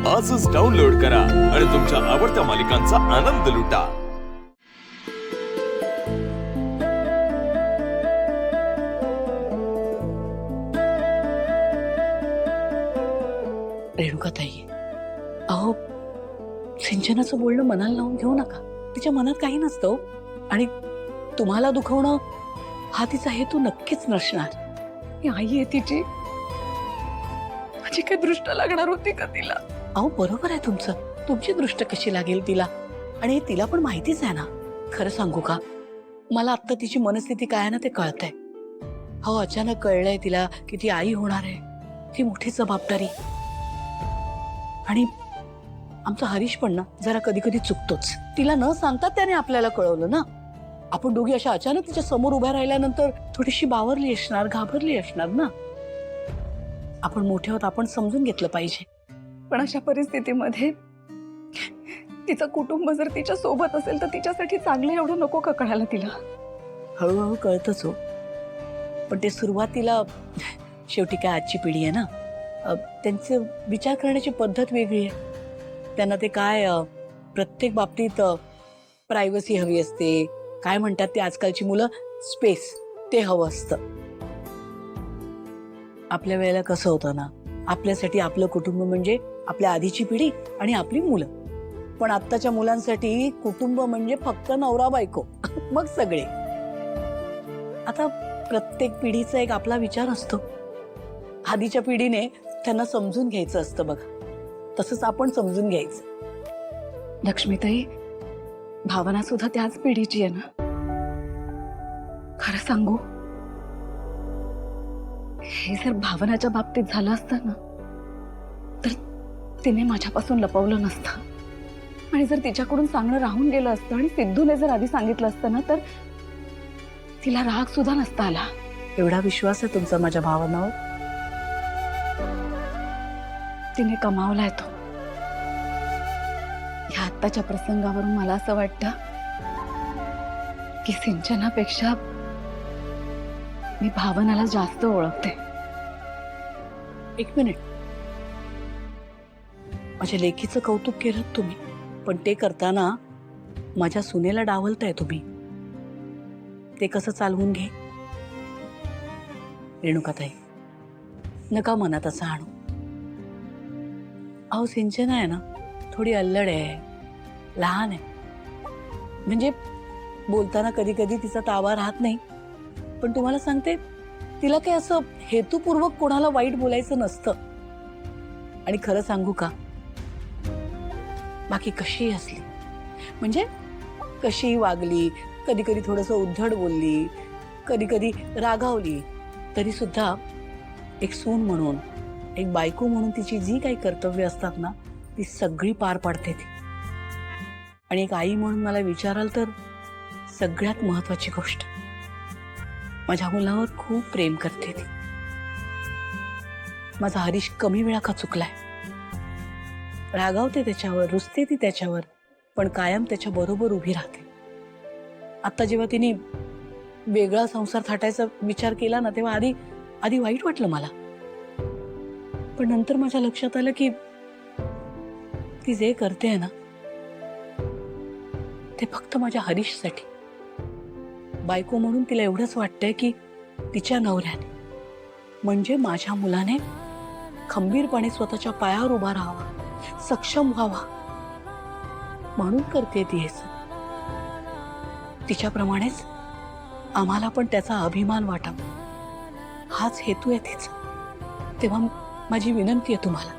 आजच डाउनलोड करा आणि तुमच्या आवडत्या मालिकांचा आनंद लुटा। रेणुकाताई, अहो सिंचनाचं बोलणं मनाला लावून घेऊ नका। तिच्या मनात काही नसतं हो। आणि तुम्हाला दुखवणं हा तिचा हेतू नक्कीच नसणार। ही आई आहे तिची, माझी काय दृष्ट लागणार होती का तिला? अहो बरोबर आहे तुमचं, तुमची दृष्ट कशी लागेल तिला? आणि तिला पण माहितीच आहे ना। खरं सांगू का, मला आता तिची मनस्थिती काय आहे ना ते कळतंय। हो, अचानक कळलंय तिला की ती आई होणार आहे, ती मोठी जबाबदारी। आणि आमचा हरीश पण ना जरा कधी कधी चुकतोच। तिला न सांगता त्याने आपल्याला कळवलं ना। आपण दोघी अशा अचानक तिच्या समोर उभ्या राहिल्यानंतर थोडीशी बावरली असणार, घाबरली असणार ना। आपण मोठे आहोत, आपण समजून घेतलं पाहिजे। पण अशा परिस्थितीमध्ये तिचं कुटुंब जर तिच्या सोबत असेल तर तिच्यासाठी चांगलं एवढं नको का कळायला तिला? हळूहळू कळतच हो, पण ते सुरुवातीला शेवटी काय आजची पिढी आहे ना, त्यांचे विचार करण्याची पद्धत वेगळी आहे। त्यांना ते काय प्रत्येक बाबतीत प्रायव्हसी हवी असते, काय म्हणतात ते आजकालची मुलं, स्पेस, ते हवं असतं। आपल्या वेळेला कसं होतं ना, आपल्यासाठी आपलं कुटुंब म्हणजे आपल्या आधीची पिढी आणि आपली मुलं। पण आत्ताच्या मुलांसाठी कुटुंब म्हणजे फक्त नवरा बायको मग सगळे। आता प्रत्येक पिढीचा एक आपला विचार असतो। आधीच्या पिढीने त्यांना समजून घ्यायचं असतं बघा, तसंच आपण समजून घ्यायचं। लक्ष्मीताई, भावना सुद्धा त्याच पिढीची आहे ना। खरं सांगू, हे जर भावनाच्या बाबतीत झालं असतं ना तर तिने माझ्यापासून लपवलं नसतं। आणि जर तिच्याकडून सांगणं राहून गेलं असतं आणि सिद्धूने जर आधी सांगितलं असतं ना तर तिला राग सुद्धा नसता आला। एवढा विश्वास आहे तुमचा माझ्या भावनावर? तिने कमावलाय तो। या आत्ताच्या प्रसंगावरून मला असं वाटतं की सिंचनापेक्षा मी भावनाला जास्त ओळखते। एक मिनिट, माझ्या लेकीचं कौतुक केलं तुम्ही, पण ते करताना माझ्या सुनेला डावलताय तुम्ही। ते कसं चालवून घे? रेणुकाताई, नका मनात असं आणू। अहो सिंचना आहे ना, थोडी अल्लड आहे, लहान आहे, म्हणजे बोलताना कधी कधी तिचा ताबा राहत नाही। पण तुम्हाला सांगते, तिला काही असं हेतुपूर्वक कोणाला वाईट बोलायचं नसतं। आणि खरं सांगू का, बाकी कशी असली, म्हणजे कशी वागली, कधी कधी थोडंसं उद्धट बोलली, कधी कधी रागावली, तरी सुद्धा एक सून म्हणून, एक बायको म्हणून तिची जी काही कर्तव्य असतात ना ती सगळी पार पाडते ती। आणि एक आई म्हणून मला विचाराल तर सगळ्यात महत्वाची गोष्ट, माझ्या मुलावर खूप प्रेम करते ती। माझा हरीश कमी वेळा का चुकलाय, रागावते त्याच्यावर, रुसते ती त्याच्यावर, पण कायम त्याच्या बरोबर उभी राहते। आता जेव्हा तिने वेगळा संसार थाटायचा विचार केला ना तेव्हा आधी वाईट वाटलं मला, पण नंतर माझ्या लक्षात आलं की ती जे करते ना ते फक्त माझ्या हरीशसाठी। बायको म्हणून तिला एवढंच वाटतंय की तिच्या नवऱ्याने म्हणजे माझ्या मुलाने खंबीरपणे स्वतःच्या पायावर उभा राहावा, सक्षम व्हावा, म्हणून करते ती हे सगळं। तिच्याप्रमाणेच आम्हाला पण त्याचा अभिमान वाटावा, हाच हेतू आहे तिचा। तेव्हा माझी विनंती आहे तुम्हाला,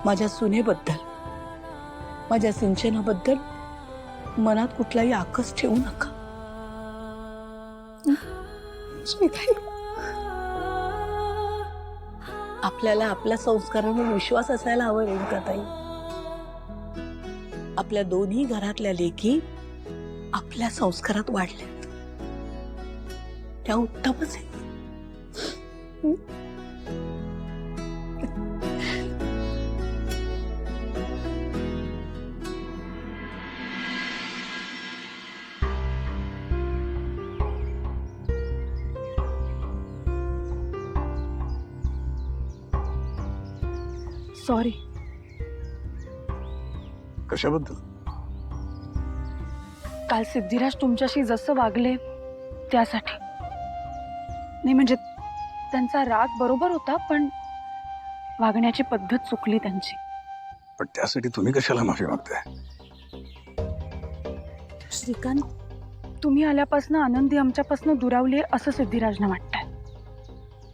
माझ्या सुनेबद्दल, माझ्या सिंचनाबद्दल मनात कुठलाही आकस ठेवू नका। आपल्याला आपल्या संस्कारांवर विश्वास असायला हवा रेणुकाताई। आपल्या दोन्ही घरातल्या लेकी आपल्या संस्कारात वाढल्यात, त्या उत्तमच आहे। सॉरी, कशाबद्दल? काल सिद्धिराज तुमच्याशी जसं वागले त्यासाठी. नाही म्हणजे त्यांचा राग बरोबर होता, पण वागण्याची पद्धत चुकली त्यांची. पण त्यासाठी तुम्ही कशाला माफी मागताय? श्रीकांत, तुम्ही आल्यापासून आनंदी आमच्यापासून दुरावली असं सिद्धिराजना वाटतंय.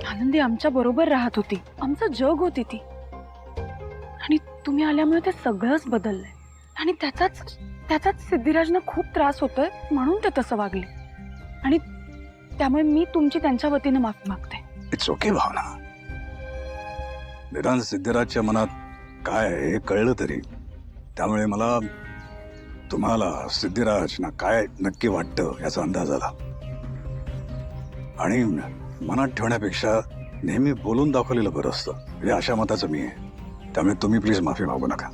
आनंदी आमच्या बरोबर राहत होती, आमचं जग होती ती, आणि तुम्ही आल्यामुळे ते सगळंच बदललंय. आणि त्याचाच सिद्धिराजना खूप त्रास होतोय, म्हणून ते तसं वागले. आणि त्यामुळे मी तुमची त्यांच्या वतीने माफी मागते. इट्स ओके भावना. निदान सिद्धिराजच्या मनात काय आहे हे कळलं तरी. त्यामुळे मला तुम्हाला सिद्धिराज ना काय नक्की वाटतं याचा अंदाज आला. आणि मनात ठेवण्यापेक्षा नेहमी बोलून दाखवलेलं बरं असतं, हे अशा मताचं मी आहे. त्यामुळे तुम्ही प्लीज माफी मागू नका.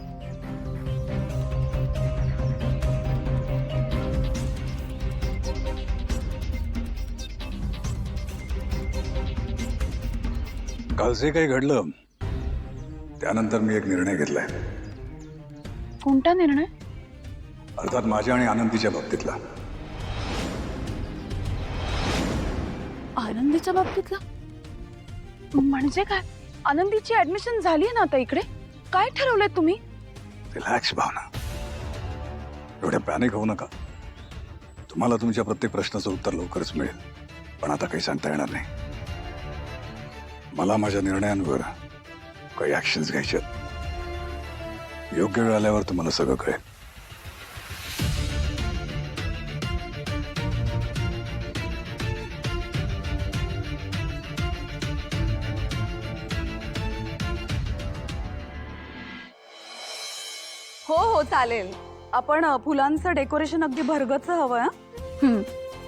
काल जे काही घडलं त्यानंतर मी एक निर्णय घेतलाय. कोणता निर्णय? अर्थात माझ्या आणि आनंदीच्या बाबतीतला. आनंदीच्या बाबतीतला? म्हणजे काय? आनंदीची ऍडमिशन झाली ना आता इकडे? काय ठरवलंय तुम्ही? रिलॅक्स भावना, एवढ्या पॅनिक होऊ नका. तुम्हाला तुमच्या प्रत्येक प्रश्नाचं उत्तर लवकरच मिळेल, पण आता काही सांगता येणार नाही. मला माझ्या निर्णयांवर काही ऍक्शन्स घ्यायचे आहेत. योग्य वेळ आल्यावर तुम्हाला सगळं कळेल. हो चालेल. आपण फुलांचं डेकोरेशन अगदी भरगच्च हवं.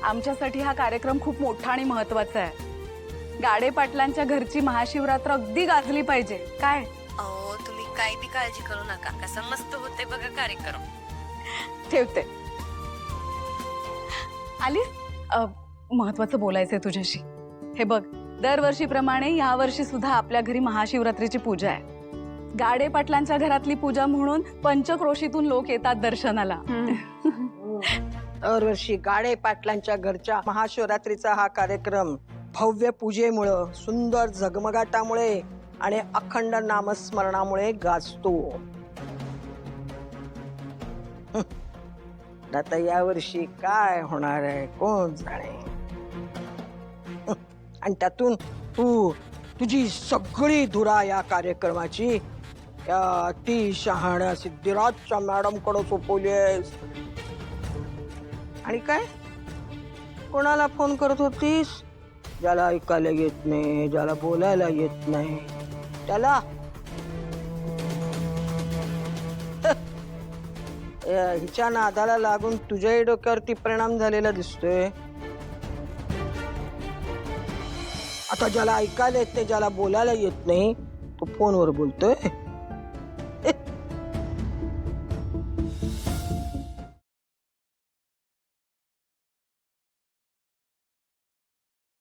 आमच्यासाठी हा कार्यक्रम खूप मोठा आणि महत्वाचा आहे. गाडे पाटलांच्या घरची महाशिवरात्र अगदी गाजली पाहिजे. काय? अहो, तुम्ही काही बी काळजी करू नका. कसं मस्त होते बघा कार्यक्रम. ठेवते. आलीस? महत्वाचं बोलायचंय तुझ्याशी. हे बघ, दरवर्षीप्रमाणे यावर्षी सुद्धा आपल्या घरी महाशिवरात्रीची पूजा आहे. गाडे पाटलांच्या घरातली पूजा म्हणून पंचक्रोशीतून लोक येतात दर्शनाला. दरवर्षी गाडे पाटलांच्या घरच्या महाशिवरात्रीचा हा कार्यक्रम भव्य पूजेमुळं, सुंदर झगमगाटामुळे आणि अखंड नामस्मरणामुळे गाजतो. आता यावर्षी काय होणार आहे कोण जाणे. आणि त्यातून तुझी सगळी धुरा या कार्यक्रमाची या ती शहाण्या सिद्धिराजच्या मॅडम कडे सोपवली आहेस. आणि काय, कोणाला फोन करत होतीस? ज्याला ऐकायला येत नाही, ज्याला बोलायला येत नाही त्याला. हिच्या नादाला लागून तुझ्याही डोक्यावरती परिणाम झालेला दिसतोय. आता ज्याला ऐकायला येत नाही, ज्याला बोलायला येत नाही, तो फोनवर बोलतोय.